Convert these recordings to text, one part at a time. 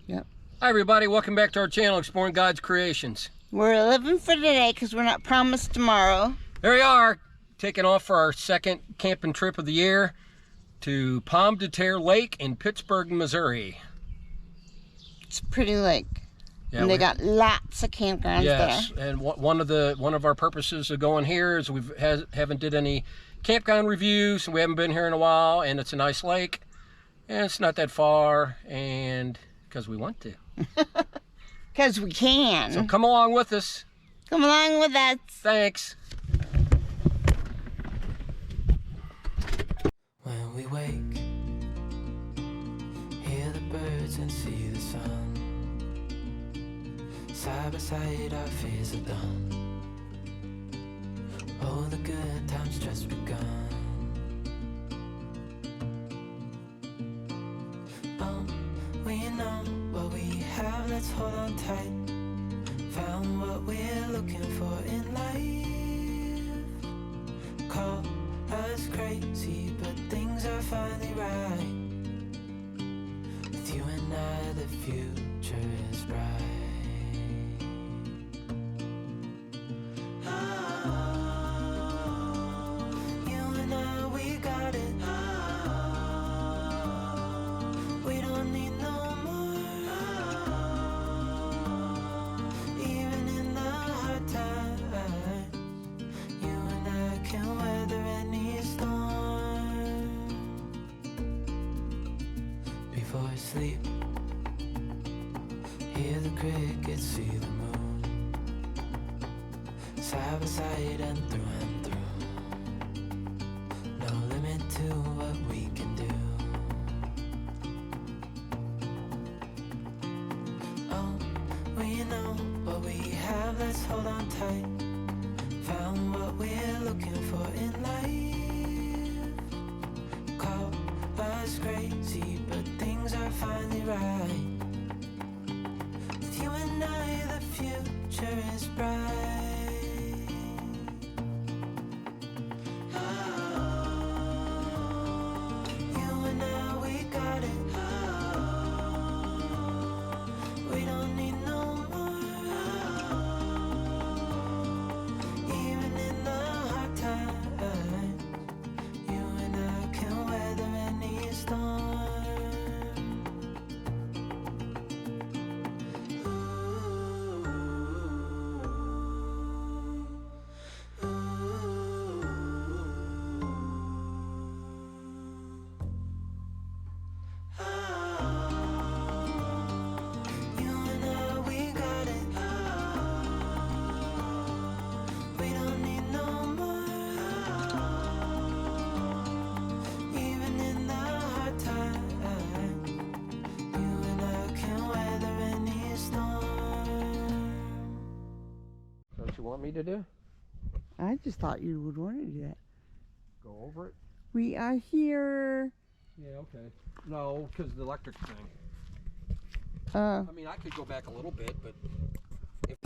Yep. Hi everybody, welcome back to our channel, Exploring God's Creations. We're living for today because we're not promised tomorrow. There we are, taking off for our second camping trip of the year to Pomme DeTerre Lake in Pittsburgh, Missouri. It's a pretty lake. Yeah, and they got lots of campgrounds yes, there. and one of our purposes of going here is we haven't did any campground reviews. We haven't been here in a while, and it's a nice lake, and it's not that far, and because we want to. Because we can. So come along with us. Come along with us. Thanks. When we wake, hear the birds and see the sun. Side by side our fears are done. Oh, the good times just begun. Oh, we know what we have, let's hold on tight. Found what we're looking for in life. Call us crazy, but things are finally right. With you and I, the future is bright. Before I sleep, hear the crickets, see the moon. Side by side and through. No limit to what we can do. Oh, we know what we have, let's hold on tight. Found what we're looking for in life. Call us crazy, but things are finally right. With you and I, the future is bright. You and I, we got it. We don't need no more. Even in the hard times, you and I can weather any storm. You and I, we got it. We don't need no more. Even in the hard times, you and I can weather any storm. So what you want me to do? I just thought you would want to do that. Go over it? We are here. Yeah, okay. No, because the electric thing. Uh, I mean, I could go back a little bit, but if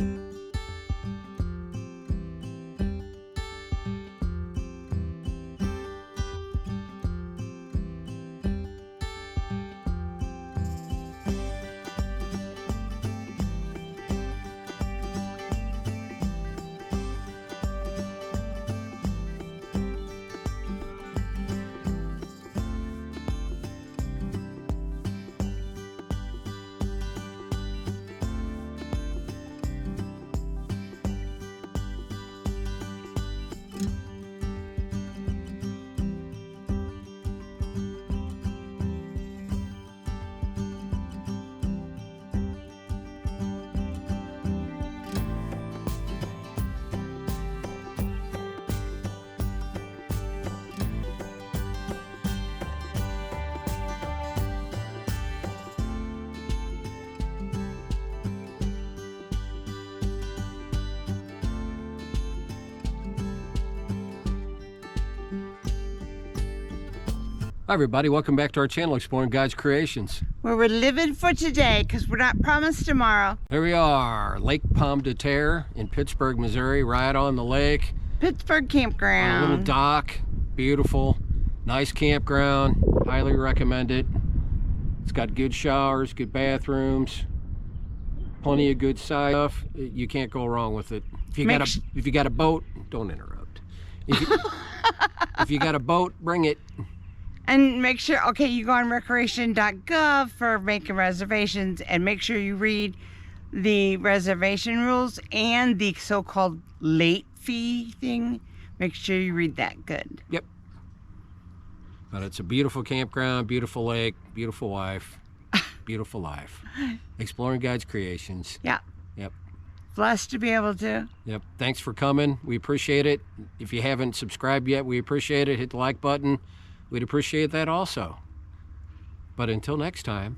Hi everybody, welcome back to our channel, Exploring God's Creations. where we're living for today because we're not promised tomorrow. Here we are, Lake Pomme DeTerre in Pittsburgh, Missouri, right on the lake. Pittsburgh On a Campground. little dock, beautiful, nice campground, highly recommend it. It's got good showers, good bathrooms, plenty of good size stuff. You can't go wrong with it. If you got a boat, don't interrupt. If you got a boat, bring it. And make sure, okay, you go on recreation.gov for making reservations, and make sure you read the reservation rules and the so-called late fee thing. Make sure you read that good. Yep. But it's a beautiful campground, beautiful lake, beautiful wife, beautiful life. Exploring God's creations. Yeah. Yep. Blessed to be able to. Yep. Thanks for coming. We appreciate it. If you haven't subscribed yet, we appreciate it. Hit the like button. We'd appreciate that also. But until next time.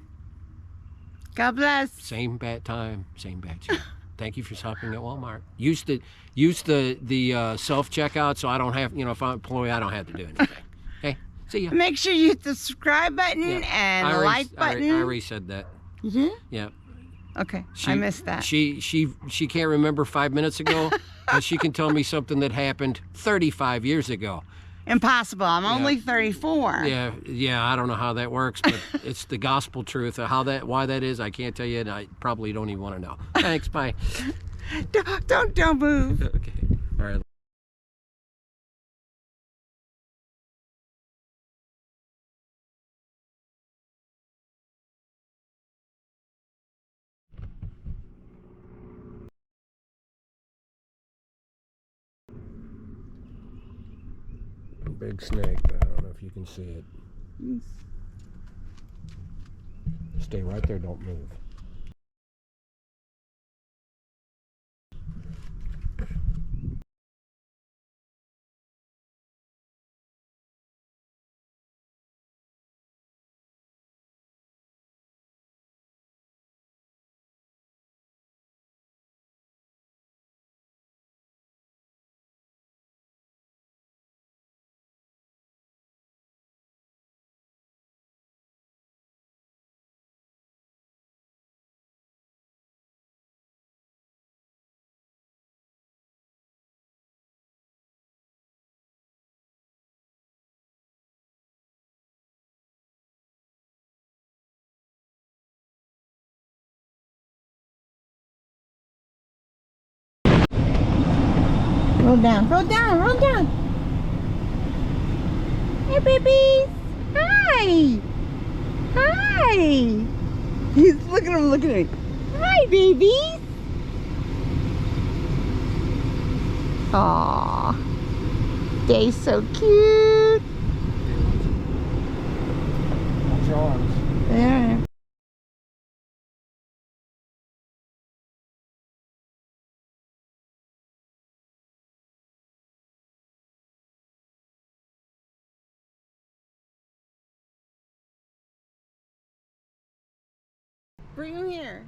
God bless. Same bad time, same bad channel. Thank you for shopping at Walmart. Use the self checkout, so I don't have, if I'm an employee, I don't have to do anything. Okay, see ya. Make sure you hit the subscribe button and the like button. I already said that. You did? Yeah. Okay, I missed that. She can't remember 5 minutes ago, but she can tell me something that happened 35 years ago. Impossible. I'm only 34. Yeah. I don't know how that works, but it's the gospel truth. Why that is, I can't tell you, and I probably don't even want to know. Thanks. Bye. Don't move. Okay. All right. Big snake, but I don't know if you can see it. Stay right there, don't move. Roll down, roll down, roll down. Hey, babies. Hi. Hi. He's looking at him, looking at me. Hi, babies. Aww. They're so cute. Watch your arms. There. Bring him here.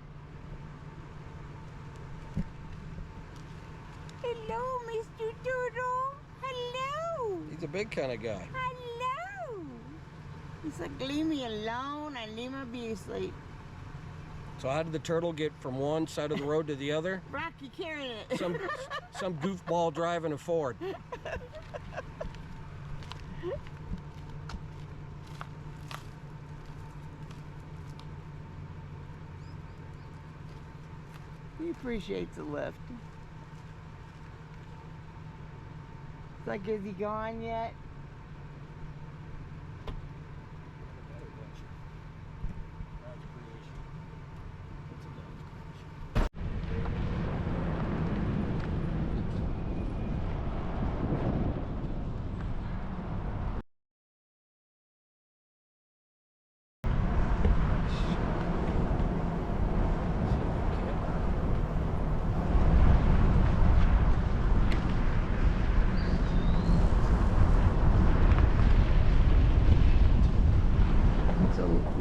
Hello, Mr. Turtle. Hello. He's a big kind of guy. Hello. He's like, leave me alone. I need my be asleep. So how did the turtle get from one side of the road to the other? Rocky carrying it. Some goofball driving a Ford. He appreciates the lift. It's like, is he gone yet?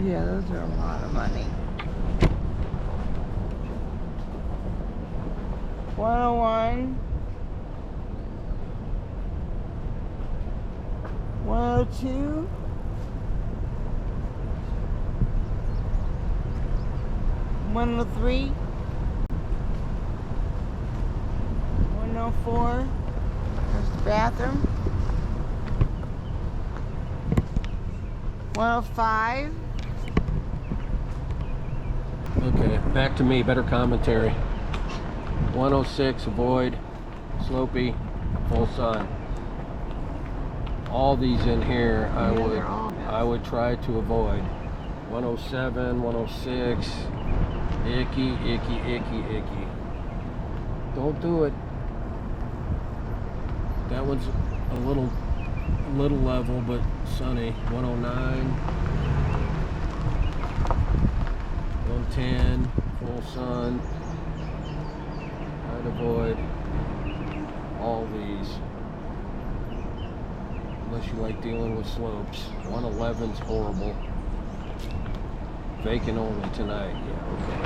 Yeah, those are a lot of money. 101, 102, 103, 104. There's the bathroom. 105. Okay, back to me, better commentary. 106, avoid, slopey, full sun. All these in here I would try to avoid. 107, 106, icky, icky, icky, icky. Don't do it. That one's a little level, but sunny. 109, 110, full sun. I'd avoid all these. Unless you like dealing with slopes. 111's horrible. Vacant only tonight. Yeah, okay.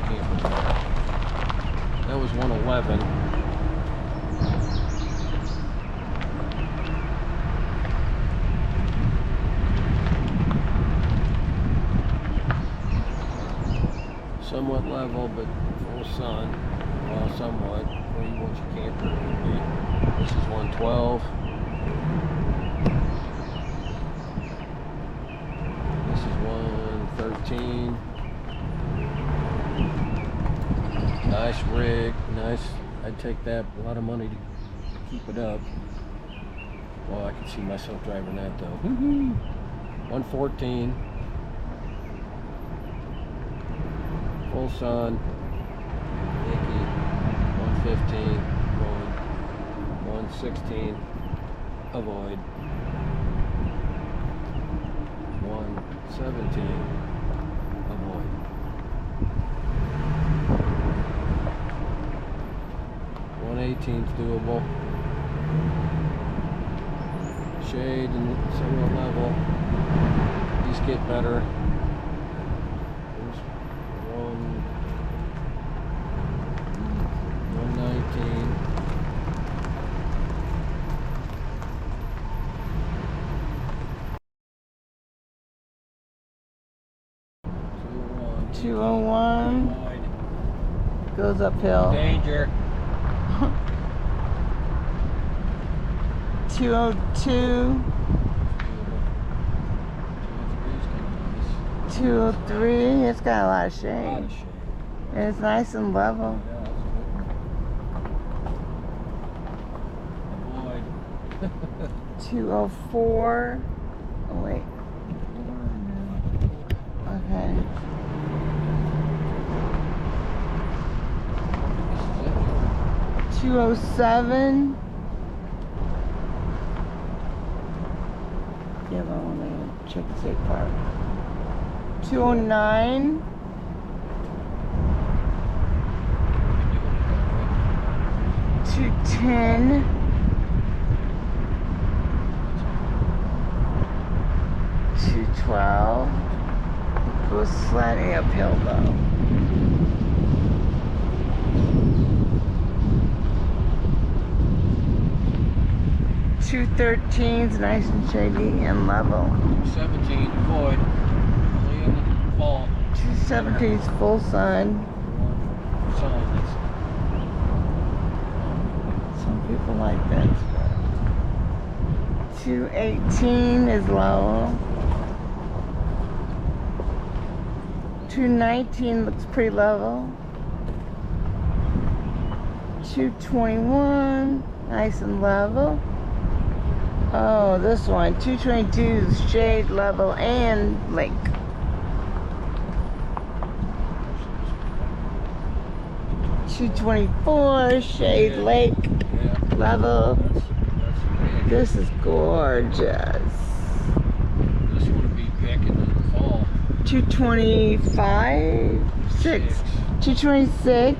Can't put that. That was 111. Somewhat level, but full sun. Well, somewhat. Where you want your camper to be. This is 112. This is 113. Nice rig. Nice. I'd take that. A lot of money to keep it up. Well, I can see myself driving that though. 114. Full sun. Icky. 115. Avoid. 116. Avoid. 117. Avoid. 118's doable. Shade and somewhat level. These get better. There's 119. 201 Avoid. goes uphill. Danger. 202, 203. It's got a lot of shade. And it's nice and level. Avoid. 204. Oh wait. Okay. 207. Yeah, but I want to check the safe part. 209. 210. 212. Goes slightly uphill though. 213's nice and shady and level. 17, avoid. Only in the fall. 217's full sun. Sun. Some people like that. 218 is low. 219 looks pretty level. 221, nice and level. Oh, this one, 222 is shade, level, and lake. 224, shade, lake, level. This is gorgeous. This would be back in the fall. 225, 226.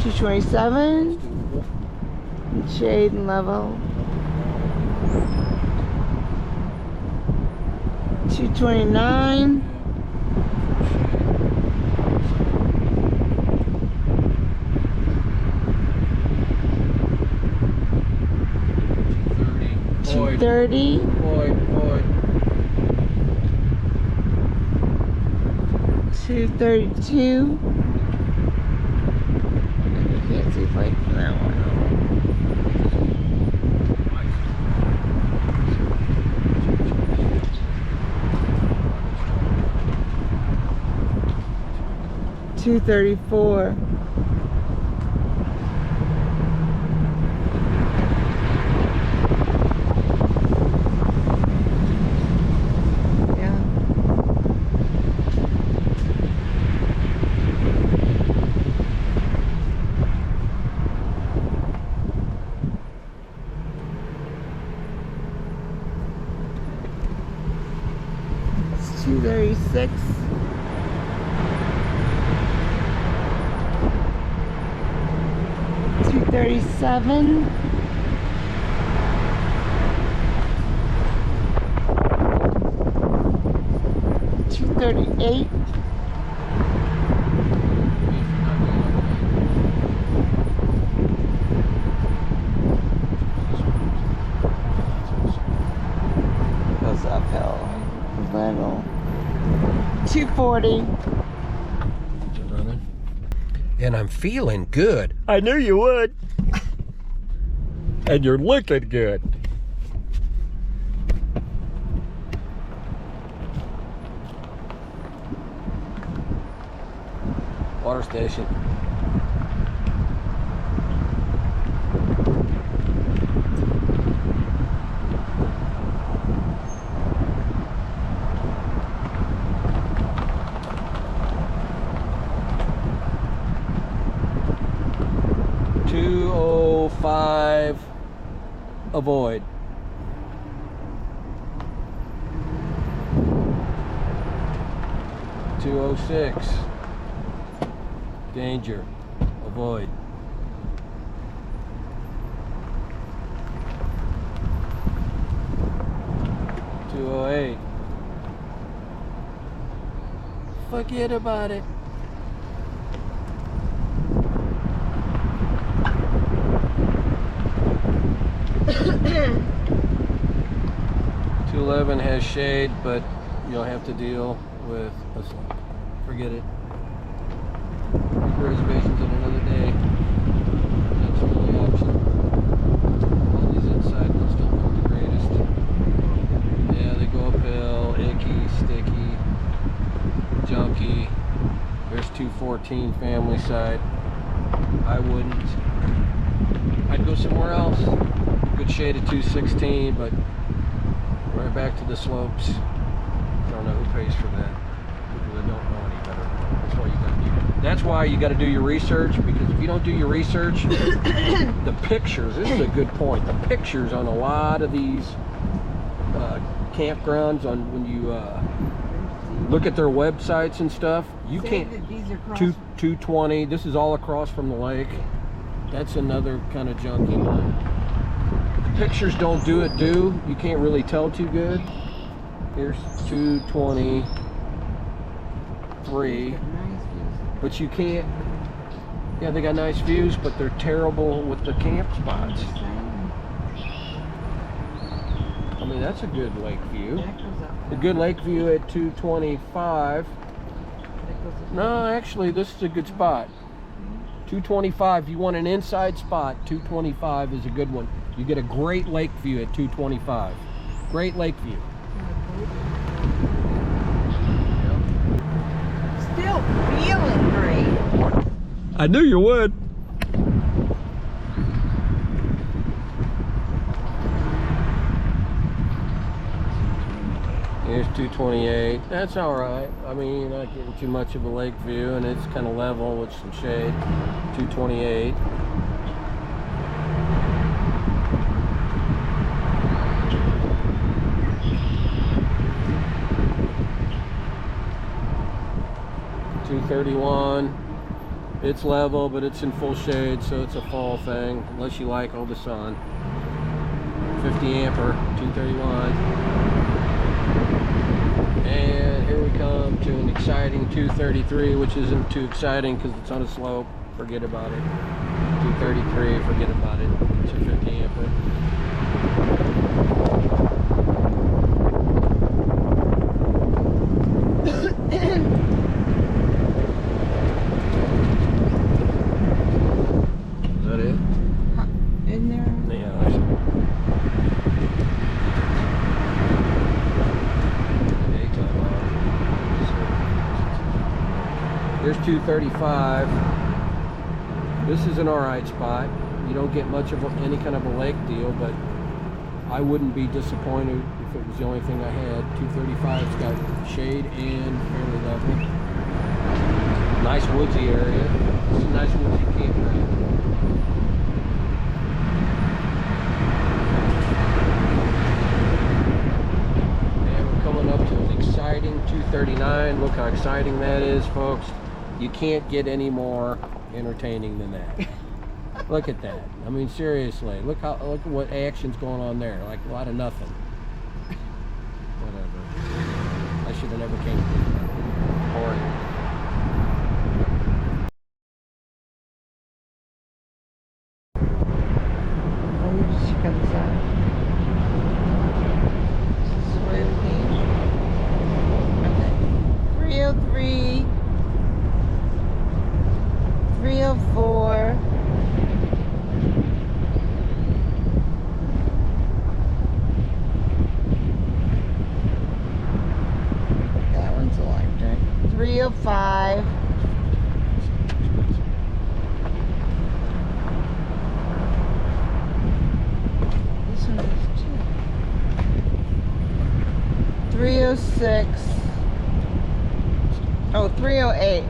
227, shade and level. 229. 230. Avoid. 232. Can't see light from that one. 234. Yeah. It's 236. 237. 238. 240. And I'm feeling good. I knew you would. And you're looking good. Water station. Avoid. 206. Danger. Avoid. 208. Forget about it. 211 has shade, but you'll have to deal with a slump. Forget it. Make reservations on another day. That's the only option. All these inside ones don't look the greatest. Yeah, they go uphill, icky, sticky, junky. There's 214 family side. I wouldn't. I'd go somewhere else. Good shade at 216, but right back to the slopes. I don't know who pays for that. People that don't know any better. That's why you got to do your research, because if you don't do your research, the pictures, this is a good point, the pictures on a lot of these campgrounds, on when you look at their websites and stuff, you can't, 220, this is all across from the lake. That's another kind of junky one. Pictures don't do it, you can't really tell too good. Here's 223, but you can't, yeah, they got nice views, but they're terrible with the camp spots. I mean, that's a good lake view. A good lake view at 225. No, actually, this is a good spot. 225, you want an inside spot, 225 is a good one. You get a great lake view at 225. Great lake view. Still feeling great. I knew you would. Here's 228. That's all right. I mean, you're not getting too much of a lake view, and it's kind of level with some shade. 228. $231. It's level, but it's in full shade, so it's a fall thing, unless you like all the sun. 50 ampere, 231. And here we come to an exciting 233, which isn't too exciting because it's on a slope. Forget about it. 233, forget about it. 250 ampere. 235. This is an alright spot. You don't get much of any kind of a lake deal, but I wouldn't be disappointed if it was the only thing I had. 235's got shade and fairly level. Nice woodsy area. It's a nice woodsy campground. And we're coming up to an exciting 239. Look how exciting that is, folks. You can't get any more entertaining than that. Look at that. I mean, seriously, look at what action's going on there. Like a lot of nothing. Whatever. I should have never came here. Boring. Oh, you just check out this out. This is where we came. Okay. 303. 304. That one's electric. 305. This one is too. 306. Oh, 308.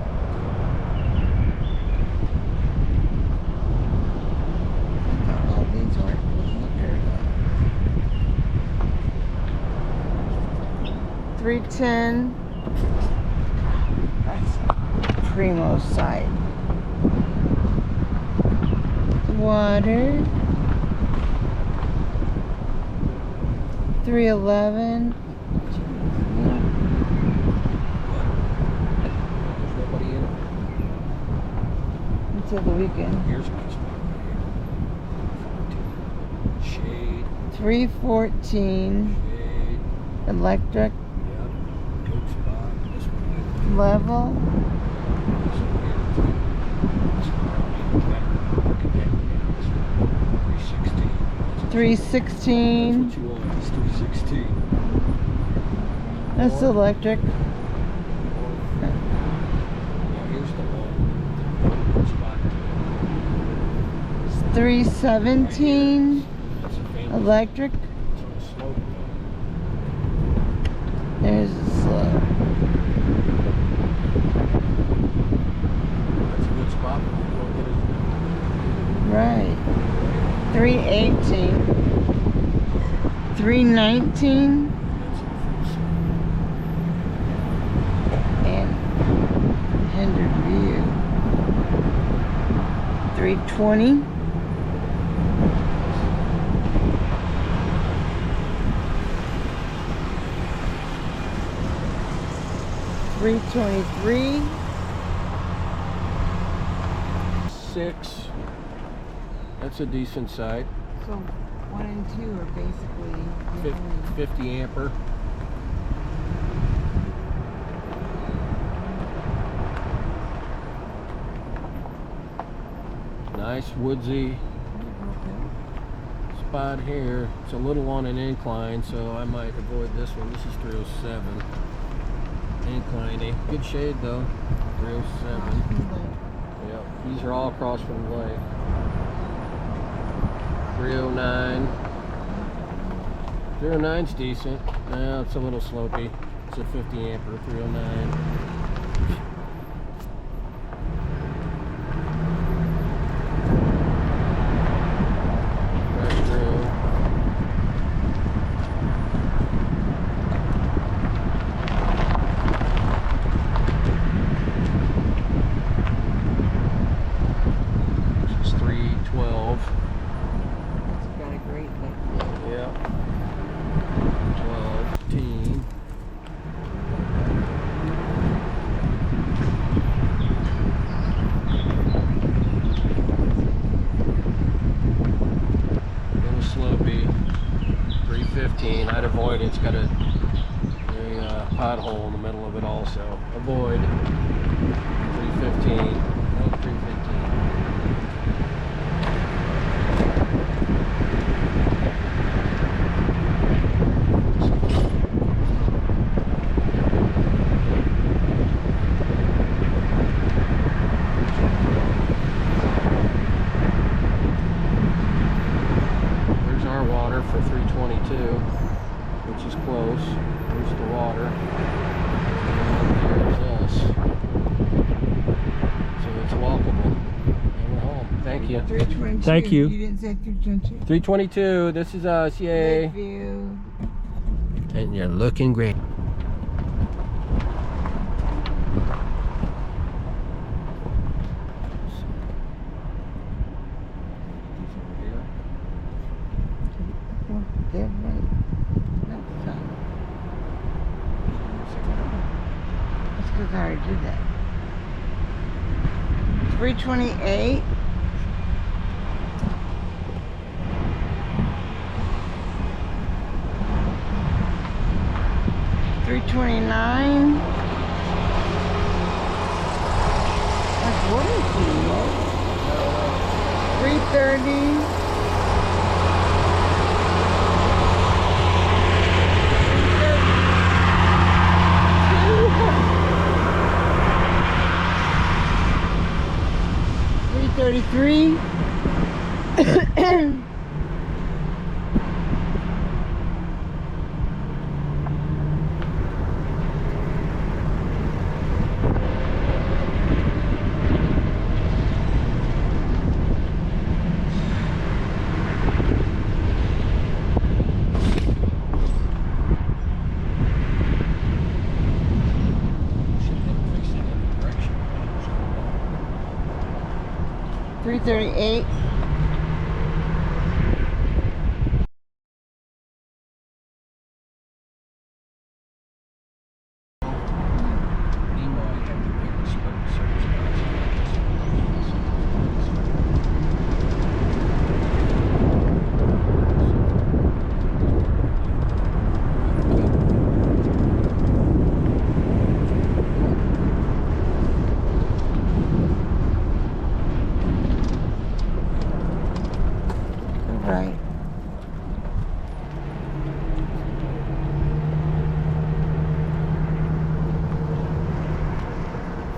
Oh, these aren't lookers. 310. That's primo side. Water. 311. There's nobody in it. Until the weekend. Here's a good spot right here. Shade. 314. Shade. Electric. Yep. Good spot. This one here. Level. This one here. This one here. Better. Look at that. This one. 316. That's 316. what you want. It's 316. That's electric. Yeah, here's the one. Good spot. 317. That's a famous Electric. slope. There's the slope. That's a good spot. We'll get it. Right. 318. 319. That's a full slope. And hindered view. 320. 323. 6. That's a decent site. So 1 and 2 are basically 50 amper. Nice woodsy spot here. It's a little on an incline, so I might avoid this one. This is 307. Incline. Good shade though. 307. Yep. These are all across from the lake. 309. 309's decent. Now it's a little slopey. It's a 50 amper 309. Right through. This is 312. It's got a great lake. Yeah. 12, 15. Little slopey. 315. I'd avoid it. It's got a pothole in the middle of it also. Avoid. 315. No 315. water for 322, which is close. There's the water. And there's this. So it's walkable. And we're home. Thank you. 322. Thank you. You didn't say 322. 322. This is us. Yay. View. And you're looking great. They're right. That's done. That's because I already did that. 328. 329. Like, what is it? 330. 33. 338.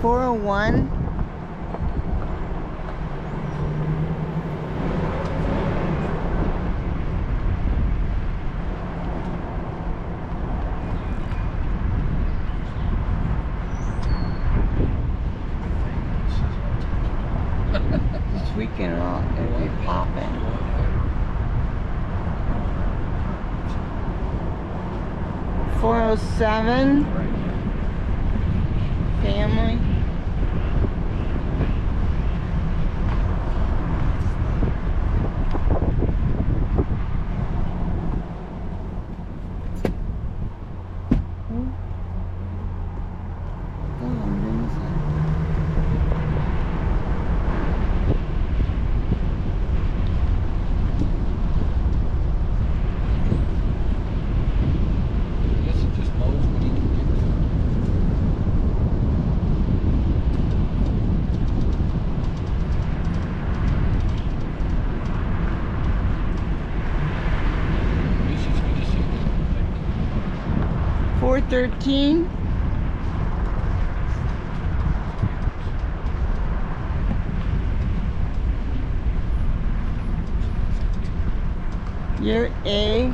401. This weekend it'll be popping. 407. Family. $413. Year A.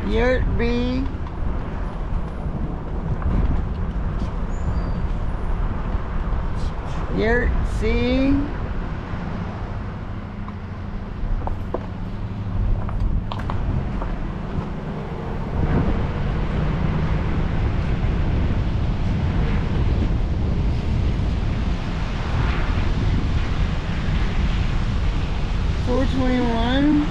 Year B. Year C. $421.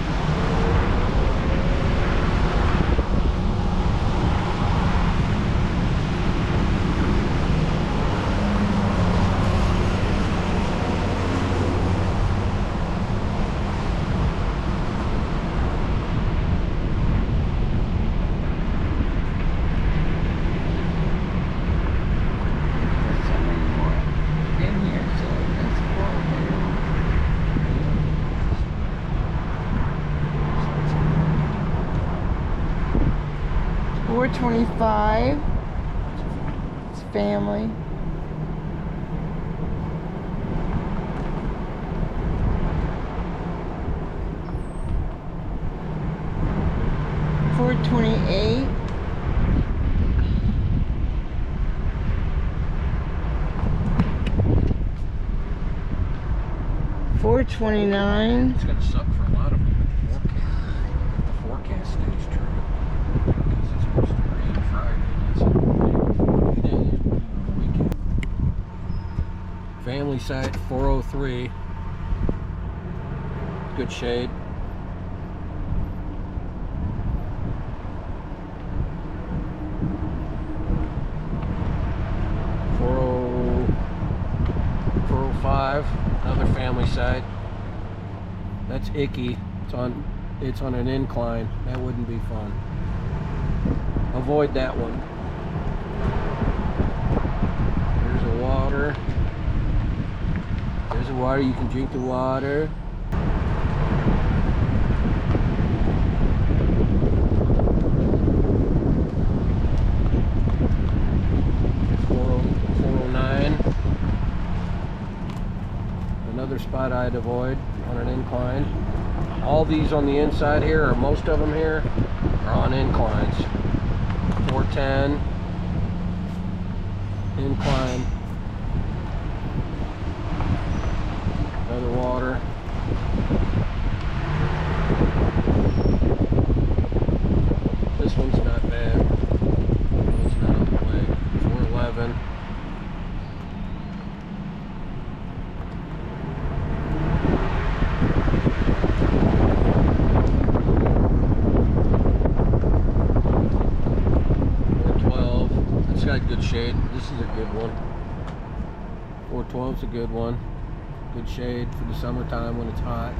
$425. family. $428. $429. It's gonna suck for a lot of them. The forecast stays true because it's supposed to rain Friday. That's a big day weekend. Family site 403. Good shade. Another family site. That's icky. It's on an incline. That wouldn't be fun. Avoid that one. There's a water. There's a water. You can drink the water. Another spot I'd avoid on an incline. All these on the inside here, or most of them here, are on inclines. 410, incline. Another water. This one's not bad. It's not on the way. 411. Good shade. This is a good one. 412 is a good one. Good shade for the summertime when it's hot.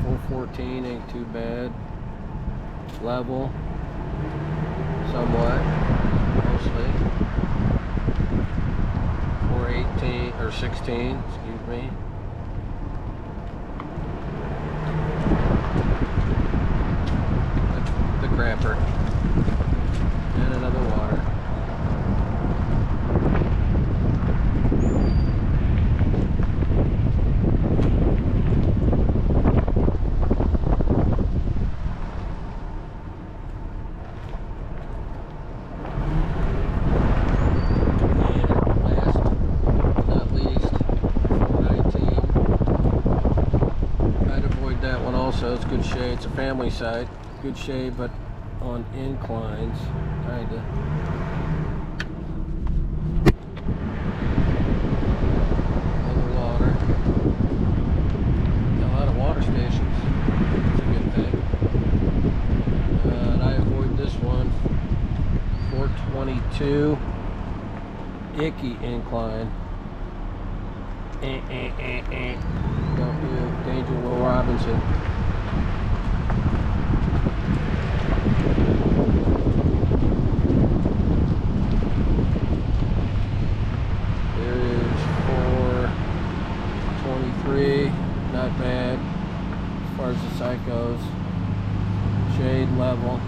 414 ain't too bad. Level. Somewhat. Mostly. 418 or 16, excuse me. The crapper. And another water. So it's good shade. It's a family site. Good shade, but on inclines, kinda. Another water. Got a lot of water stations. It's a good thing. And I avoid this one. 422. Icky incline. Don't do Danger Will Robinson. Not bad as far as the site goes. Shade, level,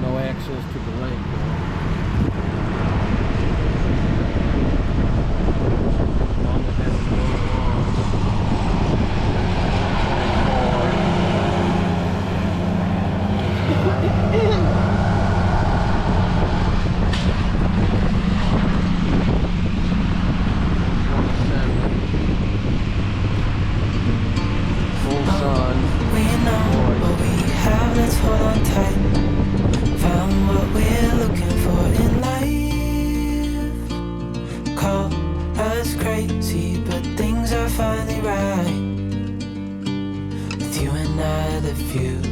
no access to the lake. Finally right with you and I, the future